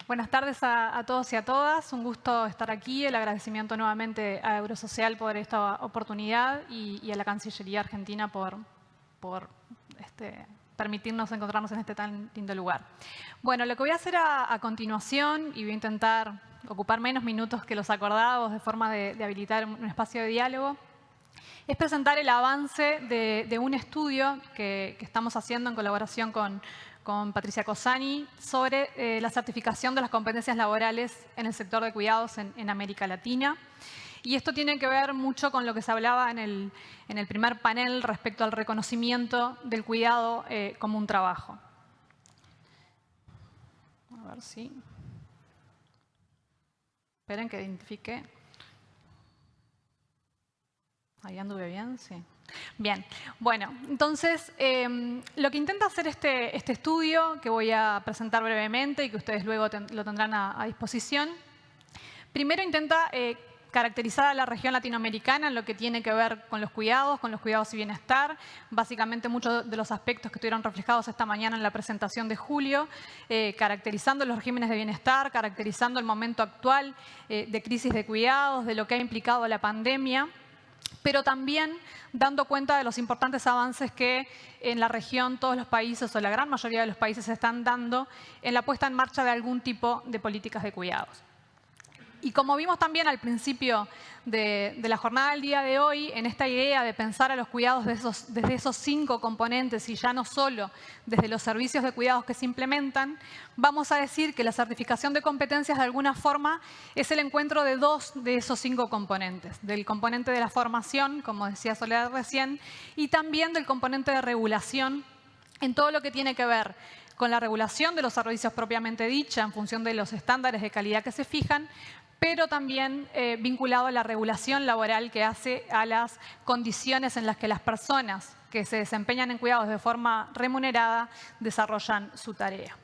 Buenas tardes a todos y a todas. Un gusto estar aquí. El agradecimiento nuevamente a Eurosocial por esta oportunidad y a la Cancillería Argentina por permitirnos encontrarnos en este tan lindo lugar. Bueno, lo que voy a hacer a continuación, y voy a intentar ocupar menos minutos que los acordados de forma de habilitar un espacio de diálogo, es presentar el avance de un estudio que estamos haciendo en colaboración con Patricia Cossani sobre la certificación de las competencias laborales en el sector de cuidados en América Latina. Y esto tiene que ver mucho con lo que se hablaba en el primer panel respecto al reconocimiento del cuidado como un trabajo. A ver si... Esperen que identifique. Ahí anduve bien, sí. Bien, bueno, entonces lo que intenta hacer este estudio, que voy a presentar brevemente y que ustedes luego lo tendrán a disposición, primero intenta caracterizar a la región latinoamericana en lo que tiene que ver con los cuidados y bienestar. Básicamente muchos de los aspectos que estuvieron reflejados esta mañana en la presentación de Julio, caracterizando los regímenes de bienestar, caracterizando el momento actual de crisis de cuidados, de lo que ha implicado la pandemia, pero también dando cuenta de los importantes avances que en la región todos los países o la gran mayoría de los países están dando en la puesta en marcha de algún tipo de políticas de cuidados. Y como vimos también al principio de la jornada del día de hoy, en esta idea de pensar a los cuidados desde esos 5 componentes y ya no solo desde los servicios de cuidados que se implementan, vamos a decir que la certificación de competencias de alguna forma es el encuentro de 2 de esos 5 componentes. Del componente de la formación, como decía Soledad recién, y también del componente de regulación en todo lo que tiene que ver con la regulación de los servicios propiamente dicha en función de los estándares de calidad que se fijan, pero también vinculado a la regulación laboral que hace a las condiciones en las que las personas que se desempeñan en cuidados de forma remunerada desarrollan su tarea.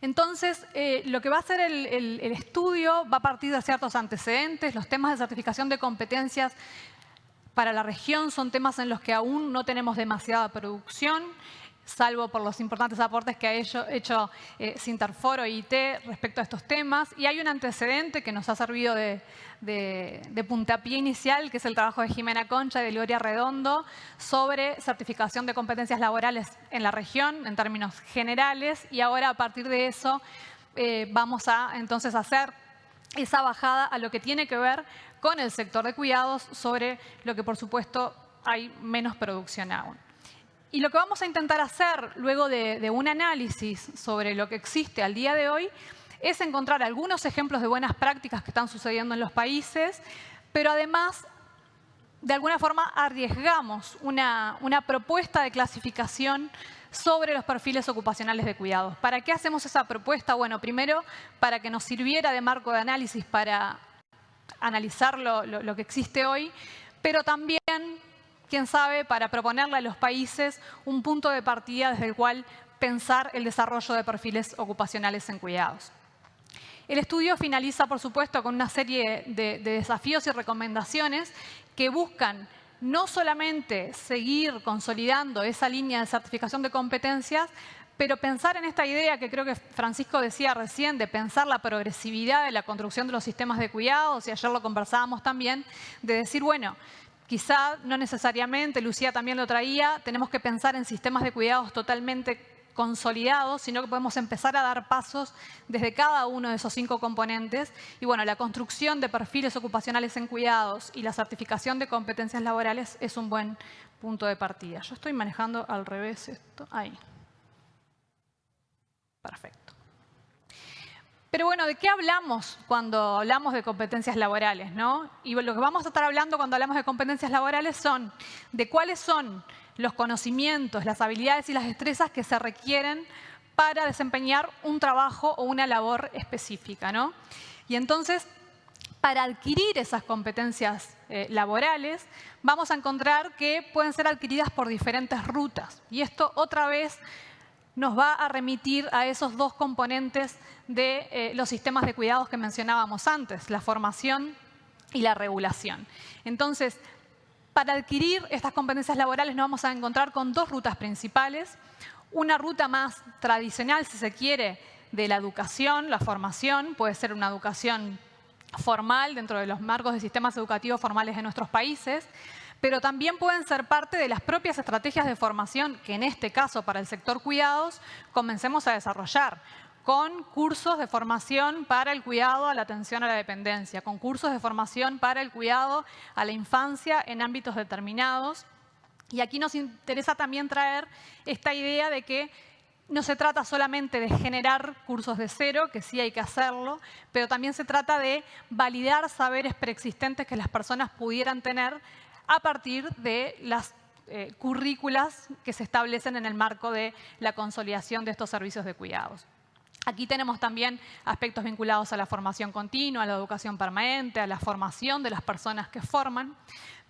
Entonces, lo que va a hacer el estudio va a partir de ciertos antecedentes. Los temas de certificación de competencias para la región son temas en los que aún no tenemos demasiada producción, salvo por los importantes aportes que ha hecho Sinterforo y IT respecto a estos temas. Y hay un antecedente que nos ha servido de puntapié inicial, que es el trabajo de Jimena Concha y de Gloria Redondo sobre certificación de competencias laborales en la región, en términos generales. Y ahora, a partir de eso, vamos a entonces hacer esa bajada a lo que tiene que ver con el sector de cuidados, sobre lo que, por supuesto, hay menos producción aún. Y lo que vamos a intentar hacer luego de un análisis sobre lo que existe al día de hoy es encontrar algunos ejemplos de buenas prácticas que están sucediendo en los países, pero además, de alguna forma, arriesgamos una propuesta de clasificación sobre los perfiles ocupacionales de cuidados. ¿Para qué hacemos esa propuesta? Bueno, primero, para que nos sirviera de marco de análisis para analizar lo que existe hoy, pero también, quién sabe, para proponerle a los países un punto de partida desde el cual pensar el desarrollo de perfiles ocupacionales en cuidados. El estudio finaliza, por supuesto, con una serie de desafíos y recomendaciones que buscan no solamente seguir consolidando esa línea de certificación de competencias, pero pensar en esta idea que creo que Francisco decía recién, de pensar la progresividad de la construcción de los sistemas de cuidados, y ayer lo conversábamos también, de decir, bueno, quizá no necesariamente, Lucía también lo traía, tenemos que pensar en sistemas de cuidados totalmente consolidados, sino que podemos empezar a dar pasos desde cada uno de esos 5 componentes. Y bueno, la construcción de perfiles ocupacionales en cuidados y la certificación de competencias laborales es un buen punto de partida. Yo estoy manejando al revés esto. Ahí. Perfecto. Pero bueno, ¿de qué hablamos cuando hablamos de competencias laborales, ¿no? Y lo que vamos a estar hablando cuando hablamos de competencias laborales son de cuáles son los conocimientos, las habilidades y las destrezas que se requieren para desempeñar un trabajo o una labor específica, ¿no? Y entonces, para adquirir esas competencias laborales, vamos a encontrar que pueden ser adquiridas por diferentes rutas. Y esto otra vez nos va a remitir a esos 2 componentes de los sistemas de cuidados que mencionábamos antes, la formación y la regulación. Entonces, para adquirir estas competencias laborales nos vamos a encontrar con 2 rutas principales. Una ruta más tradicional, si se quiere, de la educación, la formación. Puede ser una educación formal dentro de los marcos de sistemas educativos formales de nuestros países, pero también pueden ser parte de las propias estrategias de formación que en este caso para el sector cuidados comencemos a desarrollar, con cursos de formación para el cuidado a la atención a la dependencia, con cursos de formación para el cuidado a la infancia en ámbitos determinados. Y aquí nos interesa también traer esta idea de que no se trata solamente de generar cursos de cero, que sí hay que hacerlo, pero también se trata de validar saberes preexistentes que las personas pudieran tener a partir de las currículas que se establecen en el marco de la consolidación de estos servicios de cuidados. Aquí tenemos también aspectos vinculados a la formación continua, a la educación permanente, a la formación de las personas que forman.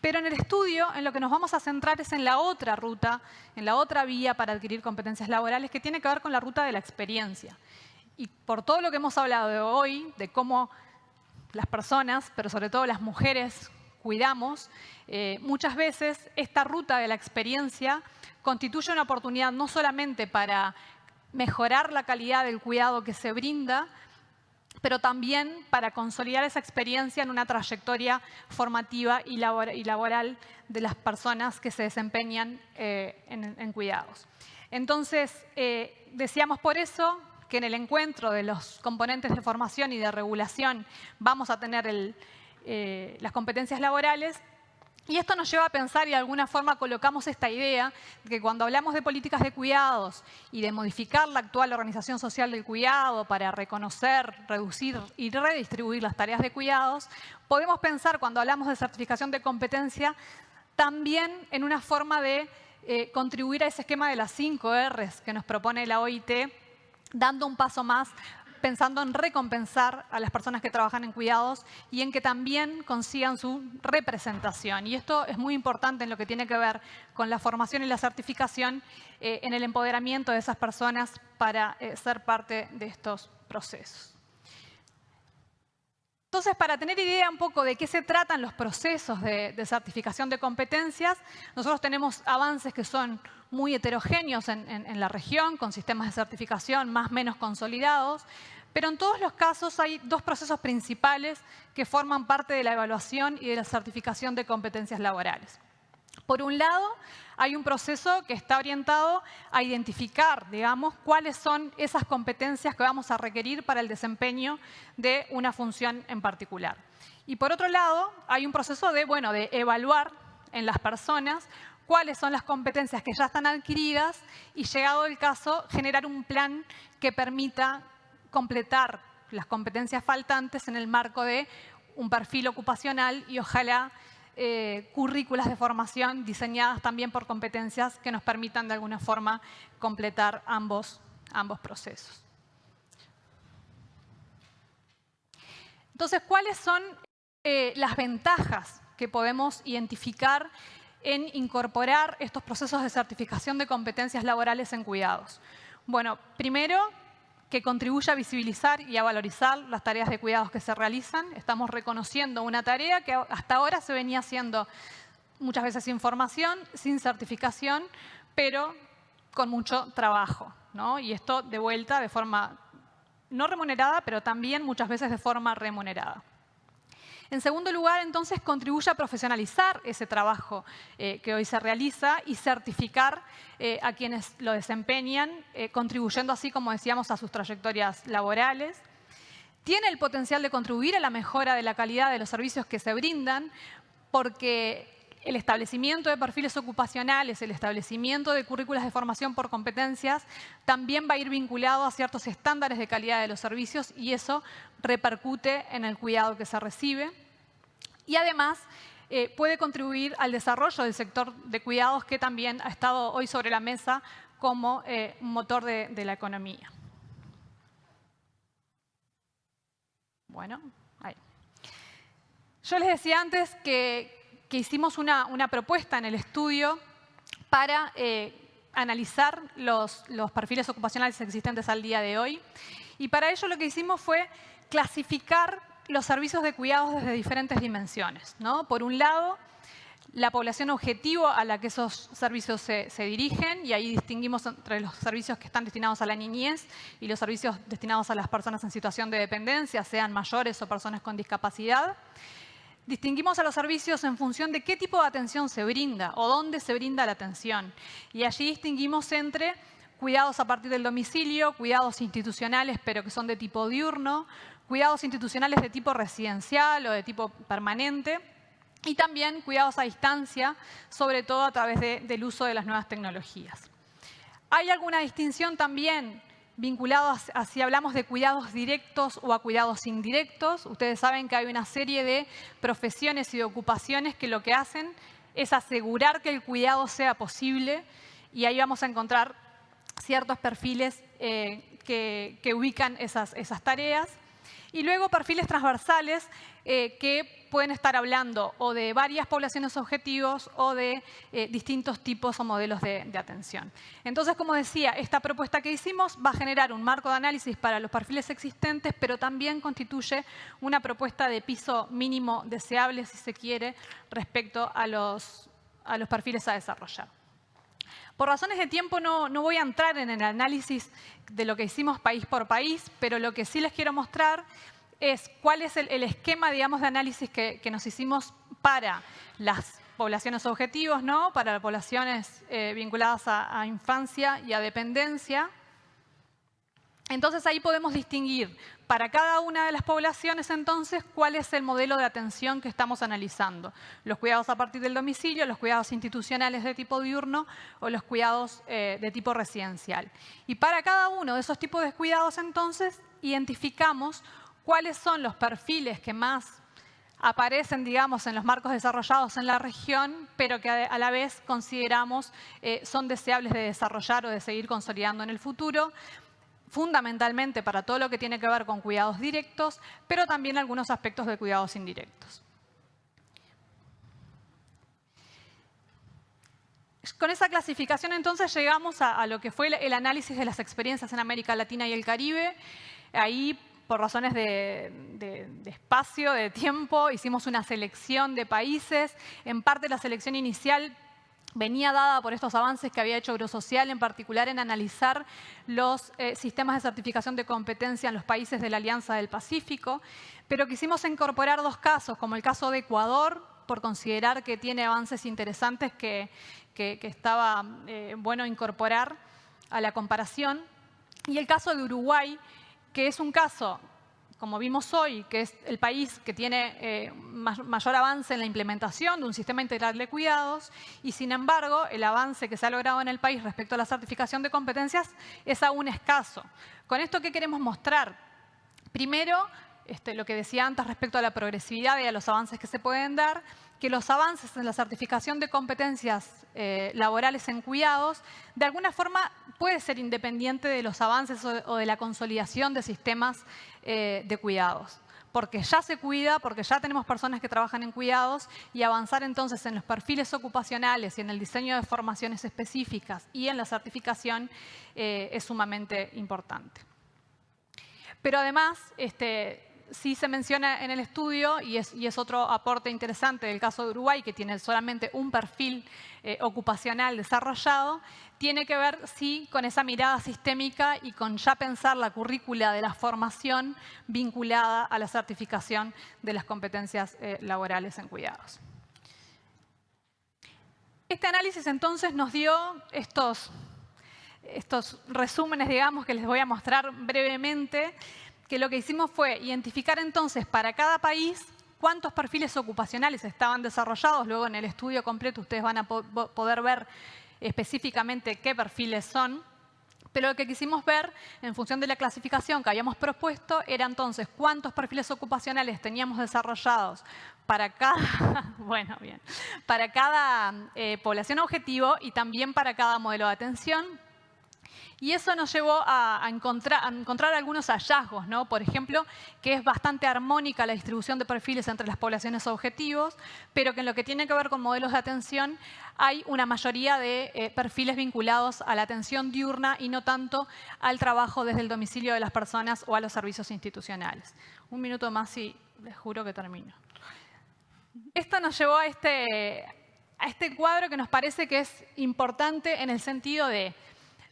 Pero en el estudio, en lo que nos vamos a centrar es en la otra ruta, en la otra vía para adquirir competencias laborales, que tiene que ver con la ruta de la experiencia. Y por todo lo que hemos hablado de hoy, de cómo las personas, pero sobre todo las mujeres, cuidamos, muchas veces esta ruta de la experiencia constituye una oportunidad no solamente para mejorar la calidad del cuidado que se brinda, pero también para consolidar esa experiencia en una trayectoria formativa y laboral de las personas que se desempeñan en cuidados. Entonces, decíamos por eso que en el encuentro de los componentes de formación y de regulación vamos a tener las competencias laborales. Y esto nos lleva a pensar y de alguna forma colocamos esta idea de que cuando hablamos de políticas de cuidados y de modificar la actual organización social del cuidado para reconocer, reducir y redistribuir las tareas de cuidados, podemos pensar cuando hablamos de certificación de competencia también en una forma de contribuir a ese esquema de las 5 Rs que nos propone la OIT, dando un paso más, pensando en recompensar a las personas que trabajan en cuidados y en que también consigan su representación. Y esto es muy importante en lo que tiene que ver con la formación y la certificación, en el empoderamiento de esas personas para ser parte de estos procesos. Entonces, para tener idea un poco de qué se tratan los procesos de certificación de competencias, nosotros tenemos avances que son muy heterogéneos en la región, con sistemas de certificación más o menos consolidados, pero en todos los casos hay dos procesos principales que forman parte de la evaluación y de la certificación de competencias laborales. Por un lado, hay un proceso que está orientado a identificar, digamos, cuáles son esas competencias que vamos a requerir para el desempeño de una función en particular. Y por otro lado, hay un proceso de evaluar en las personas cuáles son las competencias que ya están adquiridas y, llegado el caso, generar un plan que permita completar las competencias faltantes en el marco de un perfil ocupacional y ojalá currículas de formación diseñadas también por competencias que nos permitan de alguna forma completar ambos procesos. Entonces, ¿cuáles son las ventajas que podemos identificar en incorporar estos procesos de certificación de competencias laborales en cuidados? Bueno, primero, que contribuya a visibilizar y a valorizar las tareas de cuidados que se realizan. Estamos reconociendo una tarea que hasta ahora se venía haciendo muchas veces sin formación, sin certificación, pero con mucho trabajo, ¿no? Y esto de vuelta de forma no remunerada, pero también muchas veces de forma remunerada. En segundo lugar, entonces, contribuye a profesionalizar ese trabajo que hoy se realiza y certificar a quienes lo desempeñan, contribuyendo así, como decíamos, a sus trayectorias laborales. Tiene el potencial de contribuir a la mejora de la calidad de los servicios que se brindan, porque el establecimiento de perfiles ocupacionales, el establecimiento de currículas de formación por competencias, también va a ir vinculado a ciertos estándares de calidad de los servicios y eso repercute en el cuidado que se recibe. Y además puede contribuir al desarrollo del sector de cuidados que también ha estado hoy sobre la mesa como un motor de la economía. Bueno, ahí. Yo les decía antes que hicimos una propuesta en el estudio para analizar los perfiles ocupacionales existentes al día de hoy. Y para ello lo que hicimos fue clasificar los servicios de cuidados desde diferentes dimensiones, ¿no? Por un lado, la población objetivo a la que esos servicios se dirigen, y ahí distinguimos entre los servicios que están destinados a la niñez y los servicios destinados a las personas en situación de dependencia, sean mayores o personas con discapacidad. Distinguimos a los servicios en función de qué tipo de atención se brinda o dónde se brinda la atención. Y allí distinguimos entre cuidados a partir del domicilio, cuidados institucionales pero que son de tipo diurno, cuidados institucionales de tipo residencial o de tipo permanente, y también cuidados a distancia, sobre todo a través del uso de las nuevas tecnologías. Hay alguna distinción también vinculada a si hablamos de cuidados directos o a cuidados indirectos. Ustedes saben que hay una serie de profesiones y de ocupaciones que lo que hacen es asegurar que el cuidado sea posible, y ahí vamos a encontrar ciertos perfiles que ubican esas tareas. Y luego perfiles transversales que pueden estar hablando o de varias poblaciones objetivos o de distintos tipos o modelos de atención. Entonces, como decía, esta propuesta que hicimos va a generar un marco de análisis para los perfiles existentes, pero también constituye una propuesta de piso mínimo deseable, si se quiere, respecto a los perfiles a desarrollar. Por razones de tiempo no voy a entrar en el análisis de lo que hicimos país por país, pero lo que sí les quiero mostrar es cuál es el esquema, digamos, de análisis que nos hicimos para las poblaciones objetivos, ¿no? Para las poblaciones vinculadas a infancia y a dependencia. Entonces ahí podemos distinguir para cada una de las poblaciones entonces cuál es el modelo de atención que estamos analizando. Los cuidados a partir del domicilio, los cuidados institucionales de tipo diurno o los cuidados de tipo residencial. Y para cada uno de esos tipos de cuidados entonces identificamos cuáles son los perfiles que más aparecen, digamos, en los marcos desarrollados en la región, pero que a la vez consideramos son deseables de desarrollar o de seguir consolidando en el futuro, fundamentalmente para todo lo que tiene que ver con cuidados directos, pero también algunos aspectos de cuidados indirectos. Con esa clasificación entonces llegamos a lo que fue el análisis de las experiencias en América Latina y el Caribe. Ahí, por razones de espacio, de tiempo, hicimos una selección de países. En parte la selección inicial venía dada por estos avances que había hecho Eurosocial, en particular en analizar los sistemas de certificación de competencia en los países de la Alianza del Pacífico, pero quisimos incorporar dos casos, como el caso de Ecuador, por considerar que tiene avances interesantes que estaba bueno incorporar a la comparación, y el caso de Uruguay, que es un caso, como vimos hoy, que es el país que tiene mayor avance en la implementación de un sistema integral de cuidados, y sin embargo el avance que se ha logrado en el país respecto a la certificación de competencias es aún escaso. ¿Con esto qué queremos mostrar? Primero, lo que decía antes respecto a la progresividad y a los avances que se pueden dar, que los avances en la certificación de competencias laborales en cuidados, de alguna forma puede ser independiente de los avances o de la consolidación de sistemas de cuidados. Porque ya se cuida, porque ya tenemos personas que trabajan en cuidados, y avanzar entonces en los perfiles ocupacionales y en el diseño de formaciones específicas y en la certificación es sumamente importante. Pero además, sí se menciona en el estudio, y es otro aporte interesante del caso de Uruguay, que tiene solamente un perfil ocupacional desarrollado, tiene que ver, sí, con esa mirada sistémica y con ya pensar la currícula de la formación vinculada a la certificación de las competencias laborales en cuidados. Este análisis entonces nos dio estos resúmenes, digamos, que les voy a mostrar brevemente, que lo que hicimos fue identificar entonces para cada país cuántos perfiles ocupacionales estaban desarrollados. Luego en el estudio completo ustedes van a poder ver específicamente qué perfiles son. Pero lo que quisimos ver, en función de la clasificación que habíamos propuesto, era entonces cuántos perfiles ocupacionales teníamos desarrollados para cada, para cada población objetivo y también para cada modelo de atención. Y eso nos llevó a encontrar algunos hallazgos, ¿no? Por ejemplo, que es bastante armónica la distribución de perfiles entre las poblaciones objetivos, pero que en lo que tiene que ver con modelos de atención hay una mayoría de perfiles vinculados a la atención diurna y no tanto al trabajo desde el domicilio de las personas o a los servicios institucionales. Un minuto más y les juro que termino. Esto nos llevó a a este cuadro que nos parece que es importante en el sentido de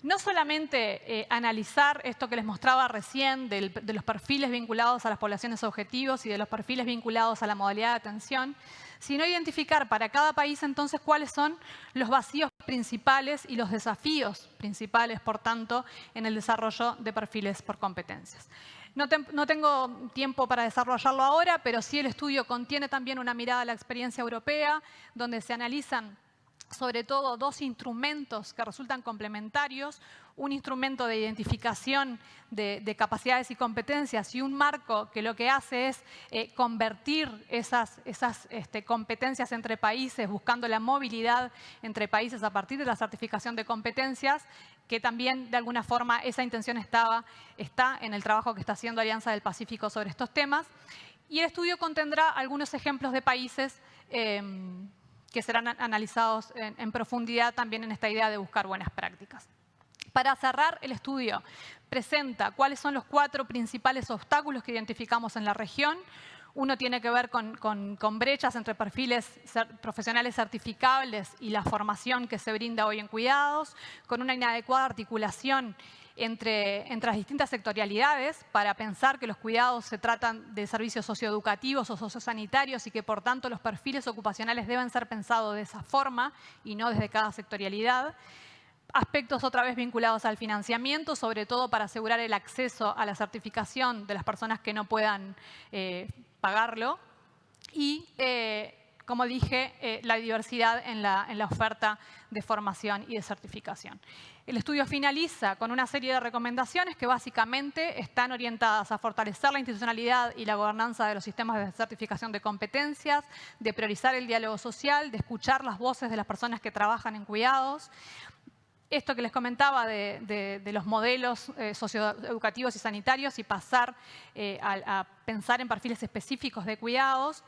no solamente analizar esto que les mostraba recién de los perfiles vinculados a las poblaciones objetivos y de los perfiles vinculados a la modalidad de atención, sino identificar para cada país entonces cuáles son los vacíos principales y los desafíos principales, por tanto, en el desarrollo de perfiles por competencias. No tengo tiempo para desarrollarlo ahora, pero sí el estudio contiene también una mirada a la experiencia europea, donde se analizan sobre todo dos instrumentos que resultan complementarios, un instrumento de identificación de capacidades y competencias y un marco que lo que hace es convertir esas competencias entre países, buscando la movilidad entre países a partir de la certificación de competencias, que también de alguna forma esa intención está en el trabajo que está haciendo Alianza del Pacífico sobre estos temas. Y el estudio contendrá algunos ejemplos de países que serán analizados en profundidad también en esta idea de buscar buenas prácticas. Para cerrar, el estudio presenta cuáles son los 4 principales obstáculos que identificamos en la región. Uno tiene que ver con brechas entre perfiles profesionales certificables y la formación que se brinda hoy en cuidados, con una inadecuada articulación entre las distintas sectorialidades para pensar que los cuidados se tratan de servicios socioeducativos o sociosanitarios y que por tanto los perfiles ocupacionales deben ser pensados de esa forma y no desde cada sectorialidad. Aspectos otra vez vinculados al financiamiento, sobre todo para asegurar el acceso a la certificación de las personas que no puedan pagarlo. Y, como dije, la diversidad en la oferta de formación y de certificación. El estudio finaliza con una serie de recomendaciones que básicamente están orientadas a fortalecer la institucionalidad y la gobernanza de los sistemas de certificación de competencias, de priorizar el diálogo social, de escuchar las voces de las personas que trabajan en cuidados. Esto que les comentaba de los modelos socioeducativos y sanitarios y pasar a pensar en perfiles específicos de cuidados.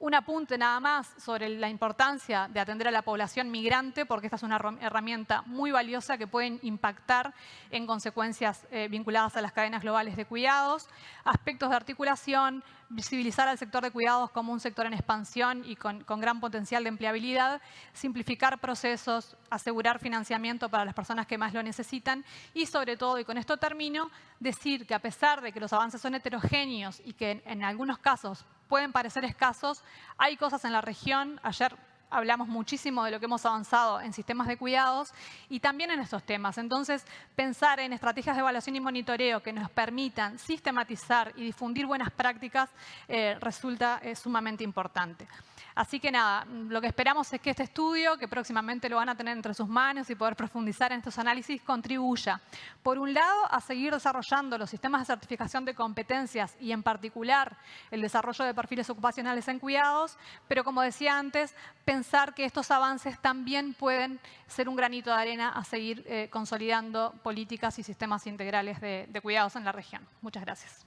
Un apunte nada más sobre la importancia de atender a la población migrante, porque esta es una herramienta muy valiosa que puede impactar en consecuencias vinculadas a las cadenas globales de cuidados. Aspectos de articulación, visibilizar al sector de cuidados como un sector en expansión y con gran potencial de empleabilidad, simplificar procesos, asegurar financiamiento para las personas que más lo necesitan y sobre todo, y con esto termino, decir que a pesar de que los avances son heterogéneos y que en algunos casos pueden parecer escasos, hay cosas en la región. Ayer hablamos muchísimo de lo que hemos avanzado en sistemas de cuidados y también en estos temas. Entonces, pensar en estrategias de evaluación y monitoreo que nos permitan sistematizar y difundir buenas prácticas resulta sumamente importante. Así que nada, lo que esperamos es que este estudio, que próximamente lo van a tener entre sus manos y poder profundizar en estos análisis, contribuya, por un lado, a seguir desarrollando los sistemas de certificación de competencias y, en particular, el desarrollo de perfiles ocupacionales en cuidados, pero, como decía antes, pensar que estos avances también pueden ser un granito de arena a seguir consolidando políticas y sistemas integrales de cuidados en la región. Muchas gracias.